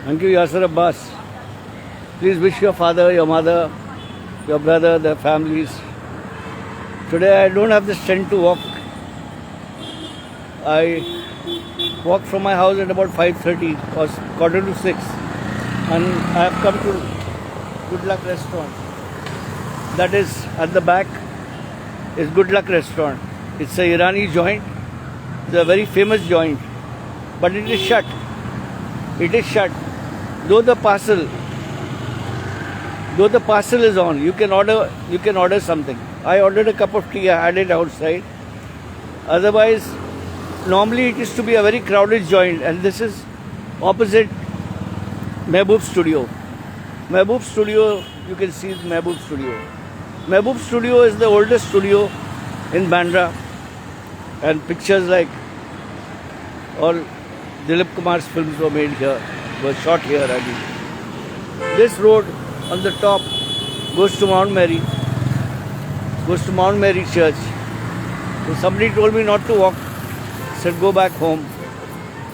Thank you, Yasser Abbas. Please wish your father, your mother, your brother, their families. Today I don't have the strength to walk. I walked from my house at about 5:30 or quarter to 6, and I have come to Good Luck Restaurant. That is at the back is Good Luck Restaurant. It's a Irani joint. It's a very famous joint, but it is shut. It is shut. Though the parcel is on, you can order something. I ordered a cup of tea. I had it outside. Otherwise, normally it used to be a very crowded joint, and this is opposite Mehboob Studio. Mehboob Studio, you can see Mehboob Studio. Mehboob Studio is the oldest studio in Bandra, and pictures like all Dilip Kumar's films were made here, were shot here. I mean, this road on the top goes to Mount Mary Church. So somebody told me not to walk, said go back home.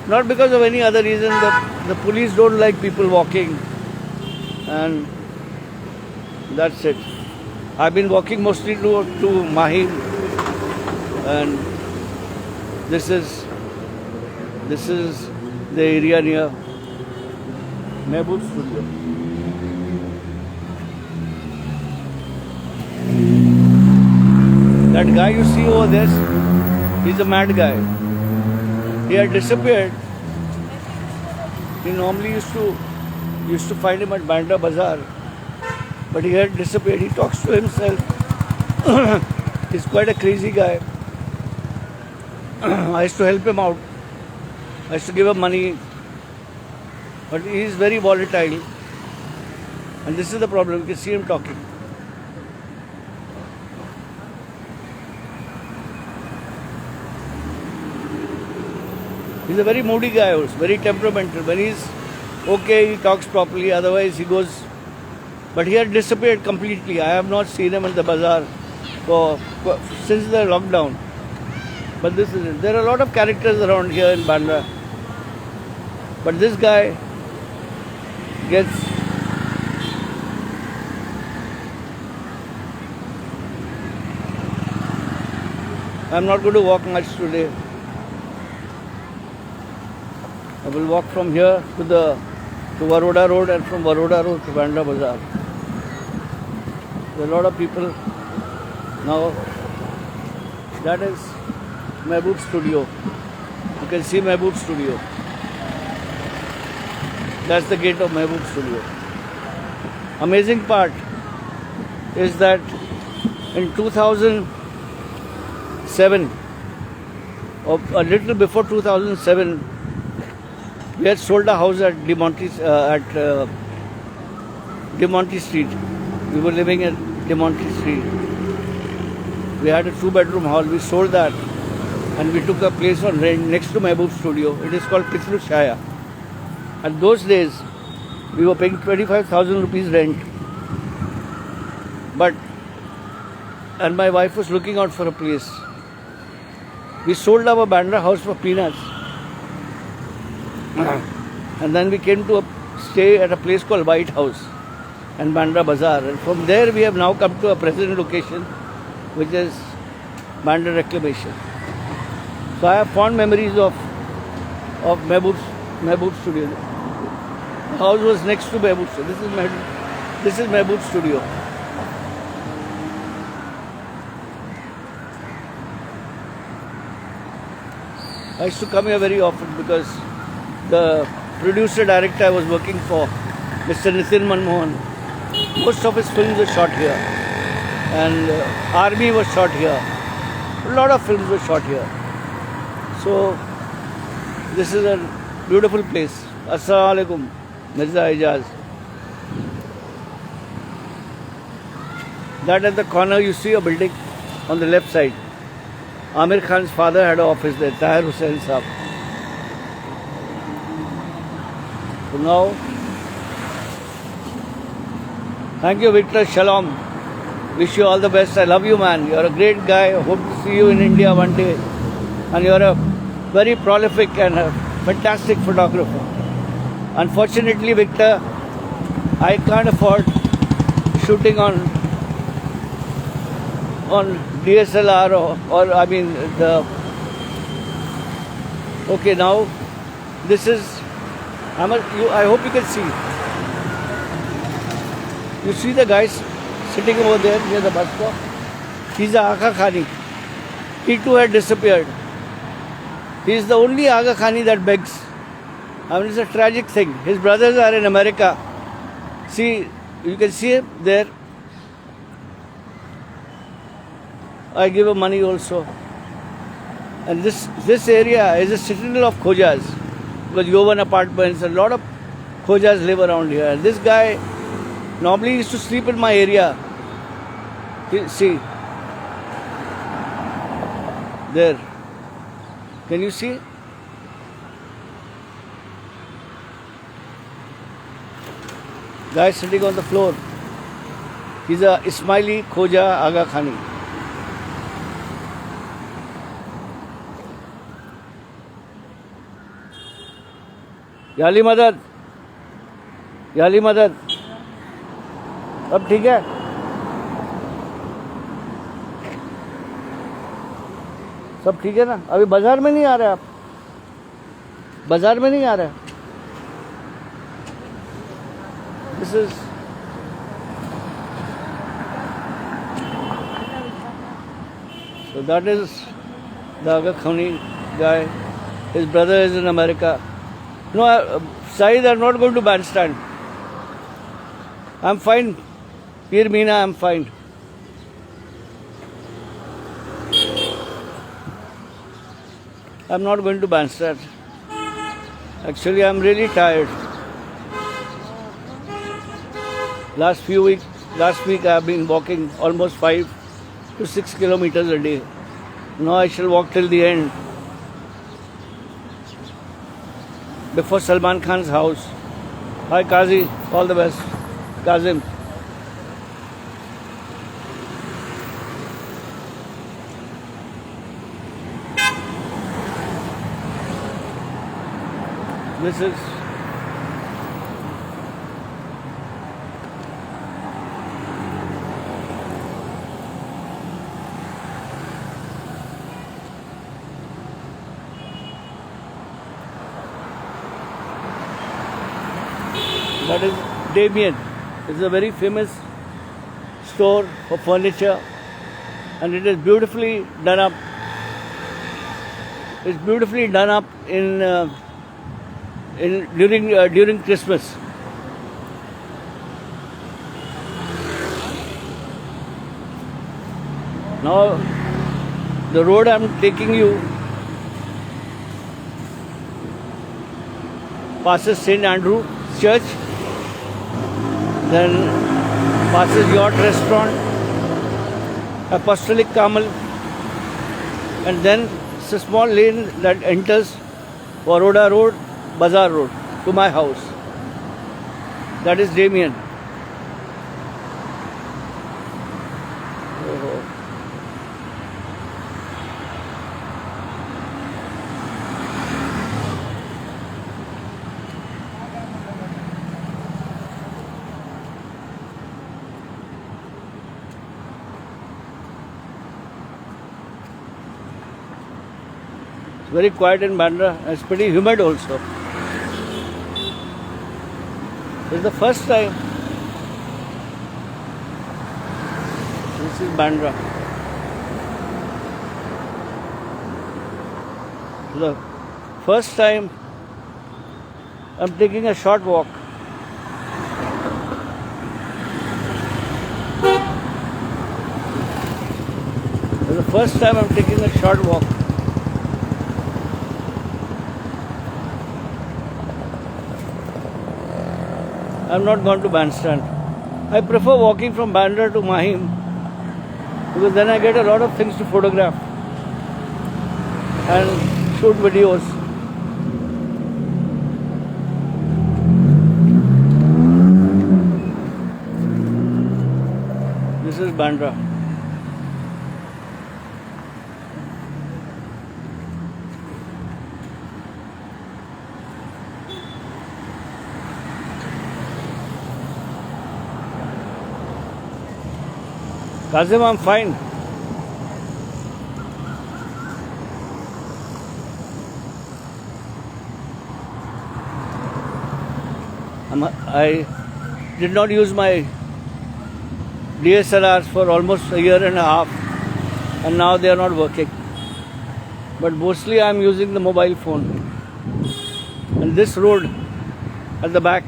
Not because of any other reason. The police don't like people walking, and that's it. I've been walking mostly to Mahim, and this is the area near Mehboob Studio. That guy you see over there, he's a mad guy. He had disappeared. We normally used to find him at Bandra Bazaar, but he had disappeared. He talks to himself. He's quite a crazy guy. I used to help him out. I used to give him money, but he is very volatile, and this is the problem. You can see him talking. He's a very moody guy, also, very temperamental. When he's okay, he talks properly, otherwise he goes. But he had disappeared completely. I have not seen him at the bazaar since the lockdown. But this is it. There are a lot of characters around here in Bandra. But this guy gets I'm not going to walk much today. I will walk from here to Baroda Road, and from Baroda Road to Bandra Bazaar. There are a lot of people now. That is Mehboob Studio. You can see Mehboob Studio. That's the gate of Mehboob Studio. Amazing part is that in 2007, or a little before 2007, we had sold a house at De Monte Street. We were living at De Monte Street. We had a 2-bedroom hall. We sold that, and we took a place on rent next to Mehboob Studio. It is called Pitru Shaya. At those days, we were paying 25,000 rupees rent. And my wife was looking out for a place. We sold our Bandra house for peanuts. And then we came to stay at a place called White House and Bandra Bazaar. And from there we have now come to a present location, which is Bandra Reclamation. So I have fond memories of Mehboob Studio. The house was next to Mehboob Studio. This is Mehboob Studio. I used to come here very often because the producer director I was working for, Mr. Nitin Manmohan, most of his films were shot here, and Army was shot here. A lot of films were shot here. So this is a beautiful place. Assalamu alaikum, Mirza Ijaz. That at the corner you see a building on the left side. Amir Khan's father had an office there, Tahir Hussain Saab. So now, thank you, Victor. Shalom. Wish you all the best. I love you, man. You're a great guy. Hope to see you in India one day. And you're a very prolific and a fantastic photographer. Unfortunately, Victor, I can't afford shooting on DSLR or I mean the. Okay, now this is. I hope you can see. You see the guys sitting over there near the bus stop. He's a Aga Khani. He too had disappeared. He is the only Aga Khani that begs. I mean, it's a tragic thing. His brothers are in America. See, you can see him there. I give him money also. And this area is a citadel of Khojas. Because Yovan Apartments, a lot of Khojas live around here. And this guy normally used to sleep in my area. See. There. Can you see? Guy sitting on the floor. He's a Ismaili Khoja Aga Khani. याली मदद, याली मदद। अब ठीक है? सब ठीक है ना? अभी बाजार में नहीं आ रहे आप? बाजार में नहीं आ रहे? This is so that is the Aga Khani guy. His brother is in America. No, Saeed, I'm not going to bandstand. I'm fine. Peer Meena, I'm fine. I'm not going to bandstand. Actually, I'm really tired. Last week I have been walking almost 5 to 6 kilometers a day. Now I shall walk till the end. Before Salman Khan's house. Hi Kazi, all the best. Kazim. This is that is Damien. It's a very famous store for furniture and it is beautifully done up. It's beautifully done up during Christmas. Now the road I'm taking you passes St. Andrew Church, then passes Yacht Restaurant, Apostolic Carmel, and then it's a small lane that enters Baroda Road, Bazaar Road to my house. That is Damien. Very quiet in Bandra. It's pretty humid also. It's the first time. This is Bandra. The first time I'm taking a short walk. It's the first time I'm taking a short walk. I'm not going to bandstand. I prefer walking from Bandra to Mahim because then I get a lot of things to photograph and shoot videos. This is Bandra. Kazim, I'm fine. I did not use my DSLRs for almost a year and a half, and now they are not working. But mostly I am using the mobile phone. And this road at the back,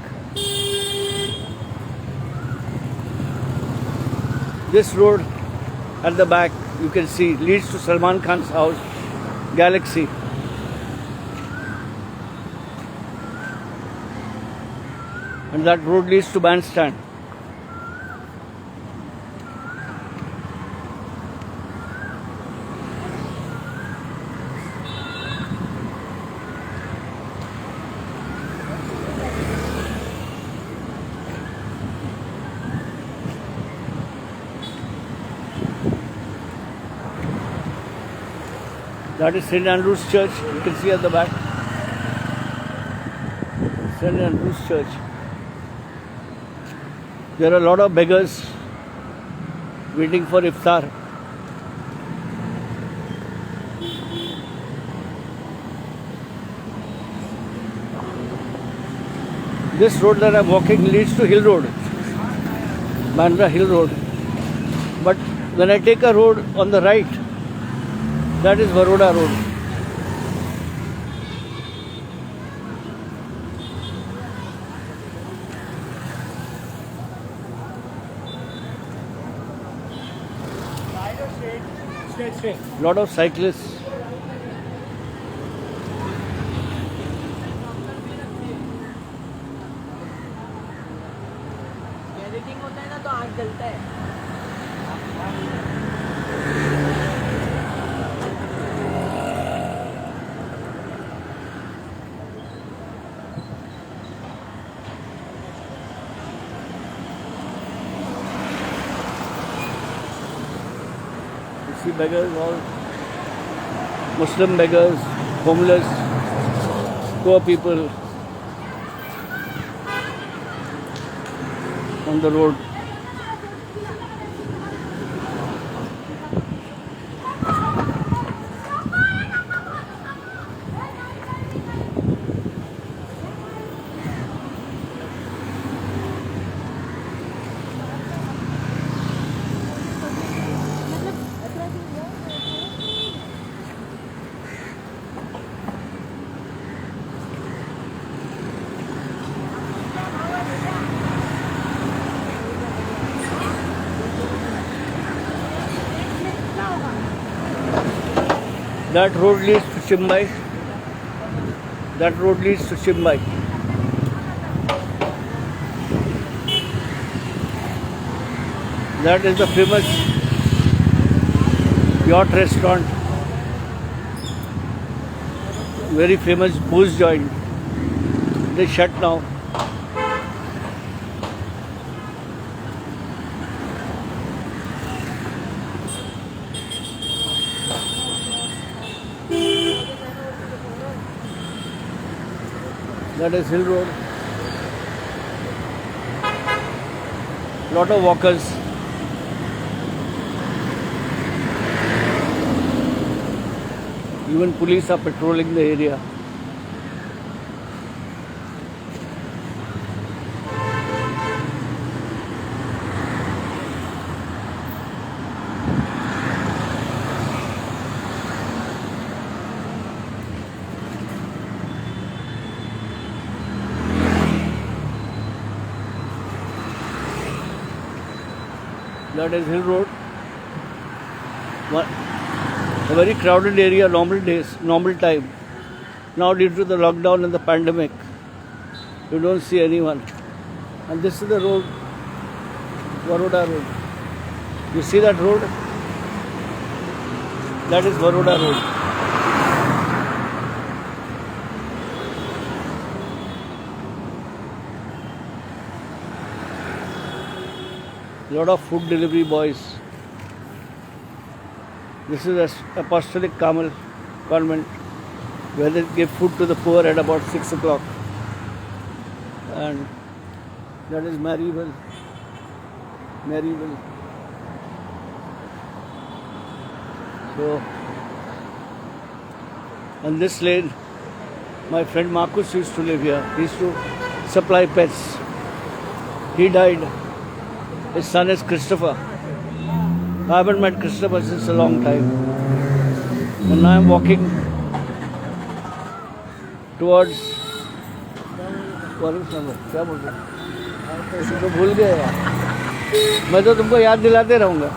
you can see, leads to Salman Khan's house, Galaxy. And that road leads to Bandstand. That is St. Andrew's Church, you can see at the back. St. Andrew's Church. There are a lot of beggars waiting for iftar. This road that I'm walking leads to Hill Road, Bandra Hill Road. But when I take a road on the right, that is Baroda Road. Lot of cyclists. Editing होता है ना तो आँख जलता है. See beggars, all Muslim beggars, homeless, poor people on the road. That road leads to Chimbai. That road leads to Chimbai. That is the famous yacht restaurant. Very famous booze joint. They shut now. That is Hill Road. Lot of walkers. Even police are patrolling the area. That is Hill Road. A very crowded area, normal days, normal time. Now due to the lockdown and the pandemic, you don't see anyone. And this is the road, Baroda Road. You see that road? That is Baroda Road. Lot of food delivery boys. This is Apostolic Carmel Convent, where they give food to the poor at about 6 o'clock. And that is Maryville. So, on this lane, my friend Marcus used to live here. He used to supply pets. He died. His son is Christopher. I haven't met Christopher since a long time. And now I'm walking towards क्या बोल रहे तो भूल गए यार मैं तो तुमको याद दिलाते रहूँगा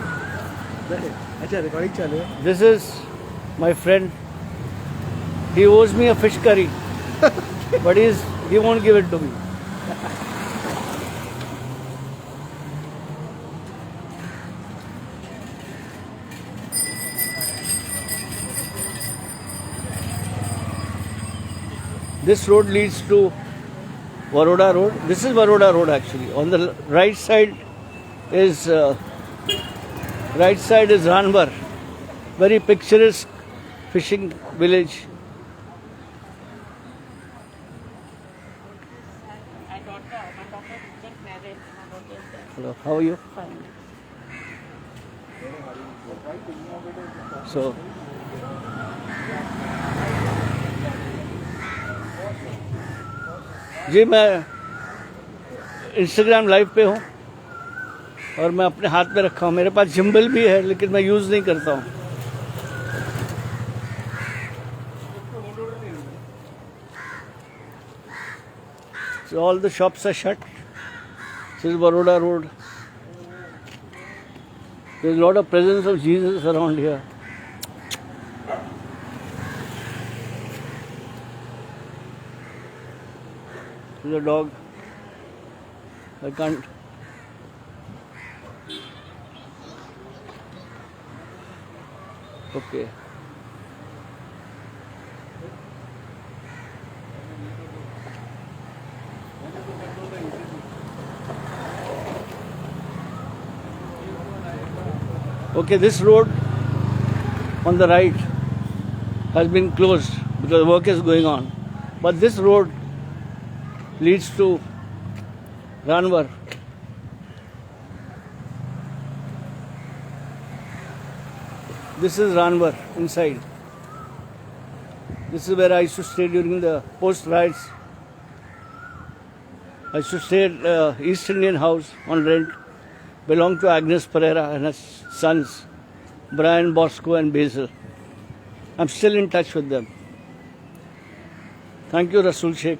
अच्छा रिकॉर्डिंग चालू है This is my friend. He owes me a fish curry, but he won't give it to me. This road leads to Baroda Road. This is Baroda Road actually. On the right side is Ranvar, very picturesque fishing village. My daughter just married. My daughter is there. Hello, how are you? Fine. So, जी मैं Instagram live पे हूँ और मैं अपने हाथ में रखा हूँ. मेरे पास जिम्बल भी है लेकिन मैं यूज़ नहीं करता हूँ. So all the shops are shut. This is Baroda Road. There's a lot of presence of Jesus around here. There's a dog. I can't. Okay. Okay, this road on the right has been closed because work is going on. But this road leads to Ranvar. This is Ranvar inside. This is where I used to stay during the post riots. I used to stay at East Indian House on rent. Belonged to Agnes Pereira and her sons, Brian, Bosco and Basil. I'm still in touch with them. Thank you, Rasul Sheikh.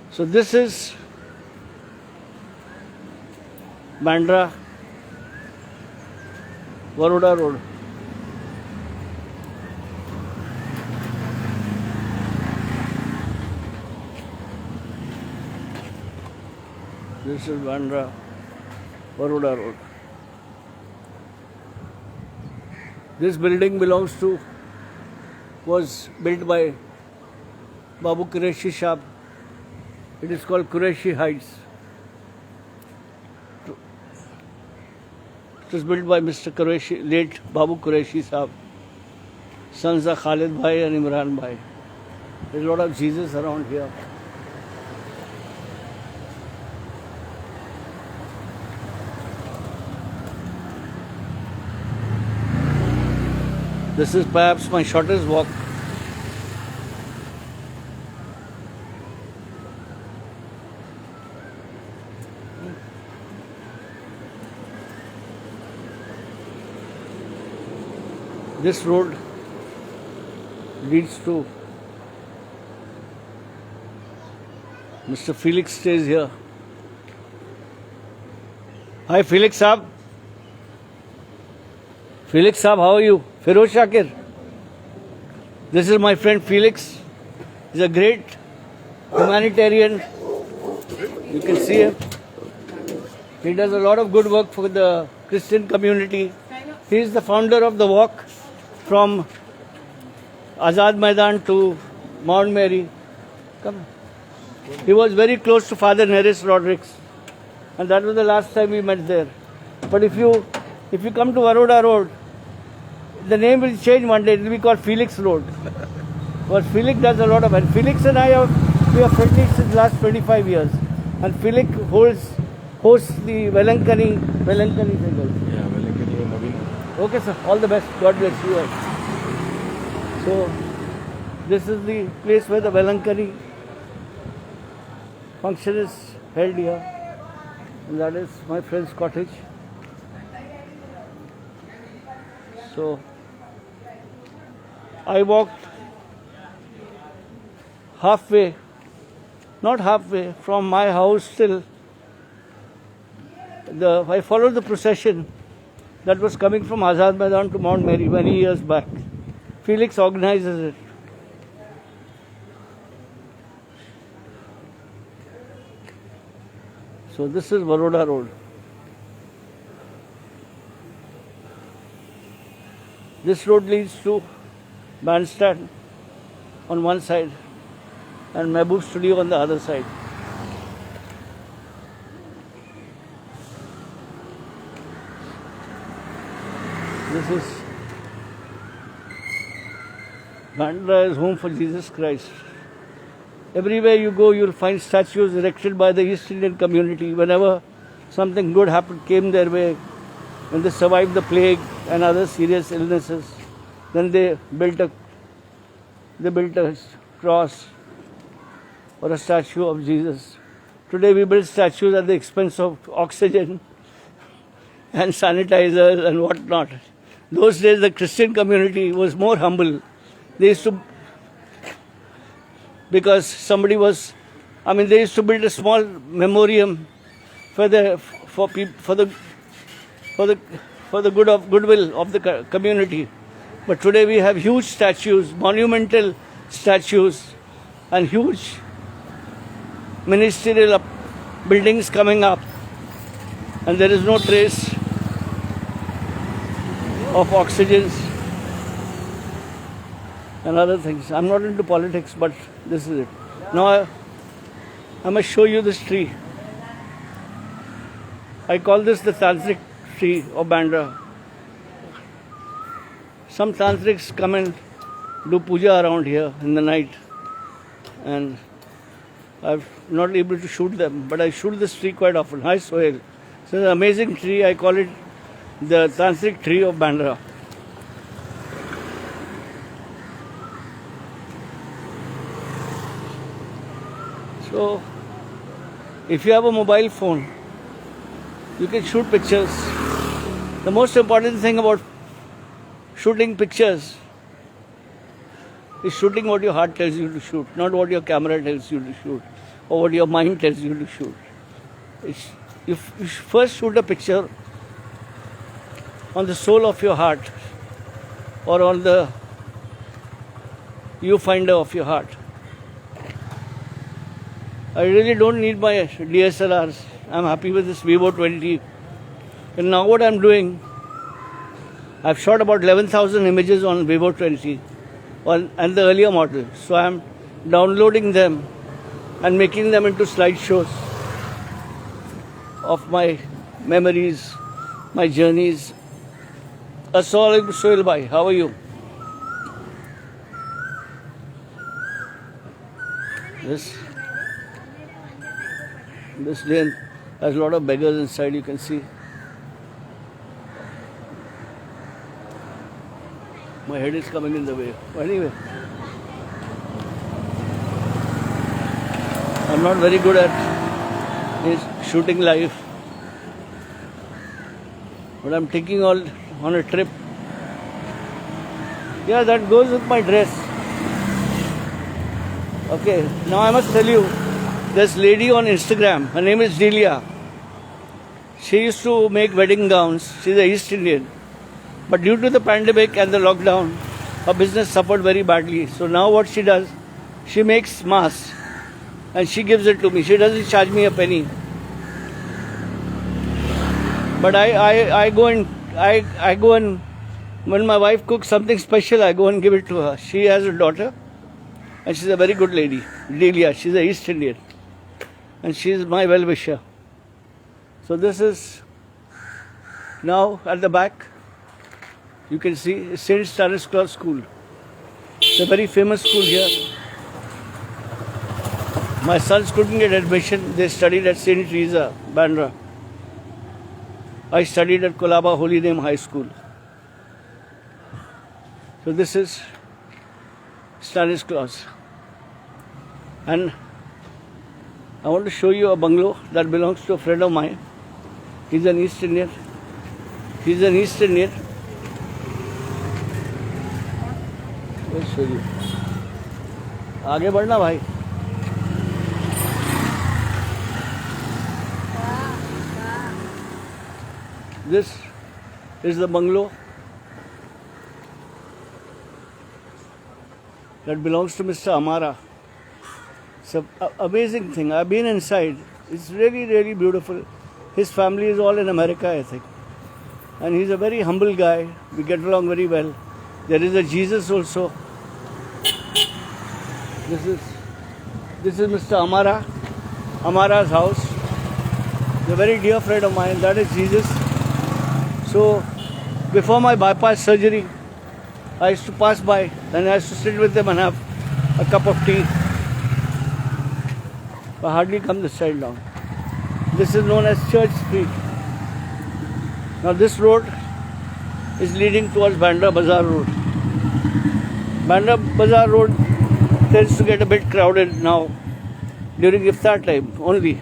So this is Bandra, Baroda Road. This is Bandra, Baroda Road. This building was built by Babu Qureshi Shah. It is called Qureshi Heights. It was built by Mr. Qureshi, late Babu Qureshi Sahab, sons of Khalid Bhai and Imran Bhai. There's a lot of Jesus around here. This is perhaps my shortest walk. This road leads to Mr. Felix stays here. Hi Felix Saab. Felix Saab, how are you? Feroz Shakir. This is my friend Felix. He's a great humanitarian. You can see him. He does a lot of good work for the Christian community. He is the founder of the walk from Azad Maidan to Mount Mary. Come. He was very close to Father Neris Rodrigues. And that was the last time we met there. But if you come to Baroda Road, the name will change one day. It will be called Felix Road. Because Felix does a lot of it. Felix and I we are friendly since the last 25 years. And Felix hosts the Velankani figures. Yeah, Velankani Naveen. Okay, sir. All the best. God bless you all. So, this is the place where the Velankari function is held here. And that is my friend's cottage. So, I walked halfway, not halfway, from my house till I followed the procession that was coming from Azad Maidan to Mount Mary many years back. Felix organizes it. So this is Baroda Road. This road leads to Bandstand on one side and Mehboob Studio on the other side. This is Bandra is home for Jesus Christ. Everywhere you go, you'll find statues erected by the East Indian community. Whenever something good happened, came their way, when they survived the plague and other serious illnesses, then they built a cross or a statue of Jesus. Today we build statues at the expense of oxygen and sanitizers and whatnot. Those days the Christian community was more humble. They used to, because somebody was, they used to build a small memoriam for the goodwill of the community. But today we have huge statues, monumental statues, and huge ministerial buildings coming up, and there is no trace of oxygens and other things. I'm not into politics, but this is it. Now I must show you this tree. I call this the Tantric tree of Bandra. Some Tantrics come and do puja around here in the night, and I'm not able to shoot them, but I shoot this tree quite often. Hi Sohail. It's an amazing tree. I call it the Tantric tree of Bandra. So, if you have a mobile phone, you can shoot pictures. The most important thing about shooting pictures is shooting what your heart tells you to shoot, not what your camera tells you to shoot or what your mind tells you to shoot. You first shoot a picture on the soul of your heart or on the viewfinder of your heart. I really don't need my DSLRs. I'm happy with this Vivo 20. And now what I'm doing, I've shot about 11,000 images on Vivo 20 and the earlier model. So I'm downloading them and making them into slideshows of my memories, my journeys. Assalamualaikum Sohail bhai, how are you? This lane has a lot of beggars inside, you can see. My head is coming in the way. Anyway, I'm not very good at shooting live, but I'm taking on a trip. Yeah, that goes with my dress. Okay, now I must tell you, this lady on Instagram, her name is Delia. She used to make wedding gowns. She's an East Indian. But due to the pandemic and the lockdown, her business suffered very badly. So now what she does, she makes masks and she gives it to me. She doesn't charge me a penny. But I go and when my wife cooks something special, I go and give it to her. She has a daughter and she's a very good lady, Delia. She's an East Indian. And she's my well-wisher. So this is now at the back. You can see St. Stanislaus School. It's a very famous school here. My sons couldn't get admission. They studied at St. Teresa, Bandra. I studied at Kolaba Holy Name High School. So this is Stanislaus. And I want to show you a bungalow that belongs to a friend of mine. He's an East Indian. I'll show you. आगे बढ़ना भाई. This is the bungalow that belongs to Mr. Amara. It's an amazing thing. I've been inside. It's really, really beautiful. His family is all in America, I think. And he's a very humble guy. We get along very well. There is a Jesus also. This is Mr. Amara. Amara's house. He's a very dear friend of mine. That is Jesus. So, before my bypass surgery, I used to pass by, then I used to sit with them and have a cup of tea. I hardly come this side now. This is known as Church Street. Now this road is leading towards Bandra Bazaar Road. Bandra Bazaar Road tends to get a bit crowded now during iftar time only.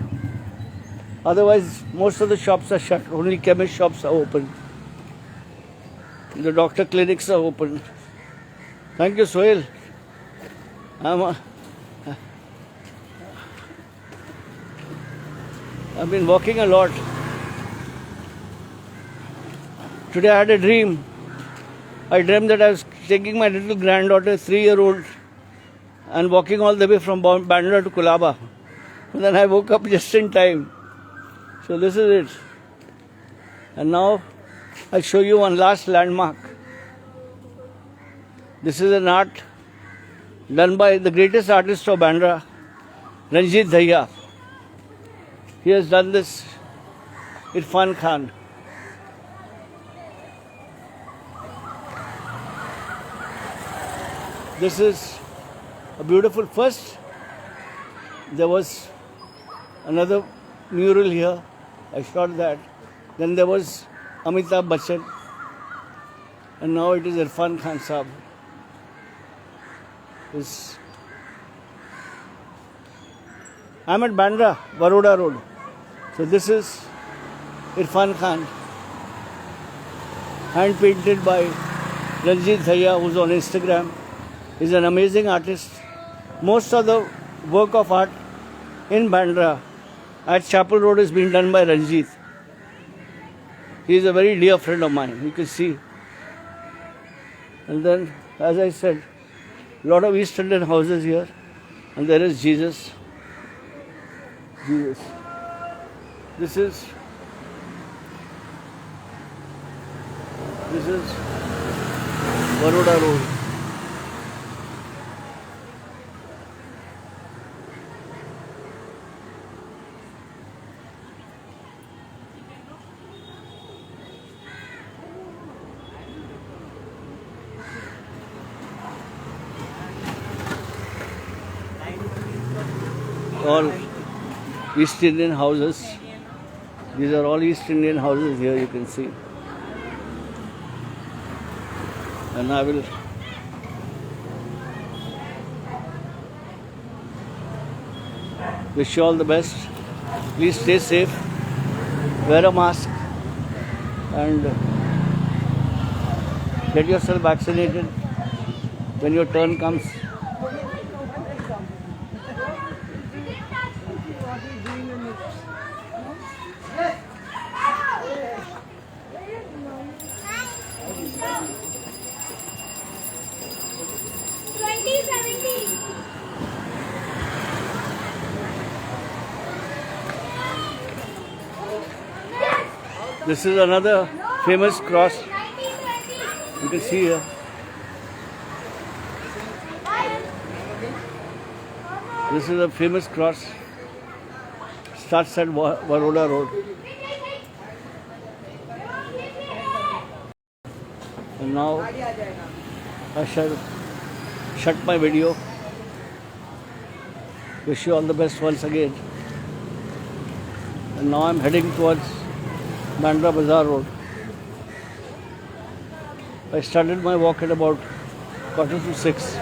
Otherwise, most of the shops are shut. Only chemist shops are open. The doctor clinics are open. Thank you, Sohail. I've been walking a lot. Today I had a dream. I dreamt that I was taking my little granddaughter, 3-year-old, and walking all the way from Bandra to Kulaba. And then I woke up just in time. So this is it. And now I'll show you one last landmark. This is an art done by the greatest artist of Bandra, Ranjit Dhaya. He has done this, Irfan Khan. This is a beautiful. First, there was another mural here. I shot that. Then there was Amitabh Bachchan. And now it is Irfan Khan Saab. I'm at Bandra, Baroda Road. So this is Irfan Khan. Hand painted by Ranjit Dhaya, who's on Instagram. He's an amazing artist. Most of the work of art in Bandra at Chapel Road is being done by Ranjit. He is a very dear friend of mine, you can see. And then, as I said, a lot of East Indian houses here. And there is Jesus. This is Baroda Road. All East Indian houses. These are all East Indian houses here, you can see. And I will wish you all the best. Please stay safe, wear a mask, and get yourself vaccinated when your turn comes. This is another famous cross. You can see here. This is a famous cross. Starts at Baroda Road. And now I shall shut my video. Wish you all the best once again. And now I'm heading towards Bandra Bazaar Road. I started my walk at about 6:45.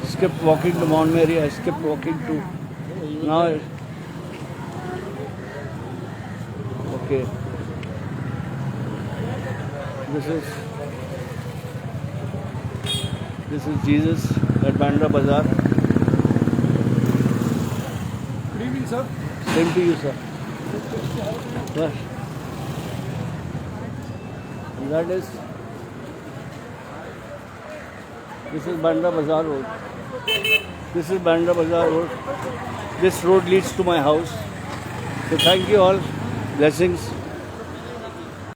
Skipped walking to Mount Mary. I skipped walking to now. Okay. This is Jesus at Bandra Bazaar. Good evening, sir. Same to you, sir. Yes. And that is. This is Bandra Bazaar Road. This is Bandra Bazaar Road. This road leads to my house. So thank you all. Blessings.